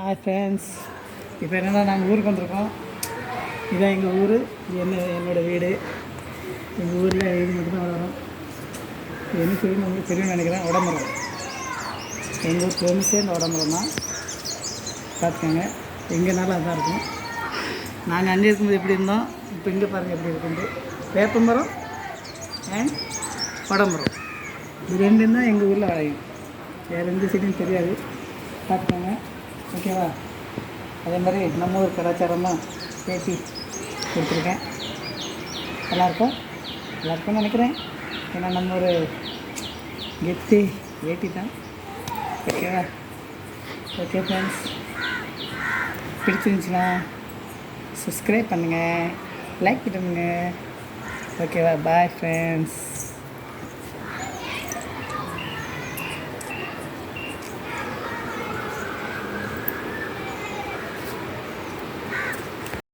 Hi friends. இப்போ என்னென்னா நாங்கள் ஊருக்கு வந்திருக்கோம். இதான் எங்கள் ஊர். இது என்னோடய வீடு. எங்கள் ஊரில் இது மட்டும்தான் வளரும். இது என்ன தெரியும் உங்களுக்கு தெரியும்னு நினைக்கிறேன். உடம்புறம். எங்கள் ஊர் ஃபேமஸே இந்த உடம்புறம் தான். பார்த்துக்கோங்க, எங்கேனாலும் அதுதான் இருக்கும். நாங்கள் அங்கே இருக்கும்போது எப்படி இருந்தோம், இப்போ இங்கே பாருங்கள் எப்படி இருக்குண்டு. வேப்பமரம் அண்ட் உடம்புறம், இது ரெண்டும் தான் எங்கள் ஊரில் வளையும். வேறு எந்த சைடும் தெரியாது. பார்த்துக்கோங்க, ஓகேவா? அதே மாதிரி நம்ம ஊர் கலாச்சாரம் தான் பேட்டி கொடுத்துருக்கேன். எல்லாருக்கும் நினைக்கிறேன். ஏன்னா நம்ம ஒரு கெத்து வேட்டி தான். ஓகேவா? ஓகே ஃப்ரெண்ட்ஸ், பிடிச்சிருந்துச்சுன்னா சப்ஸ்கிரைப் பண்ணுங்கள், லைக் பண்ணுங்க. ஓகேவா? Bye friends.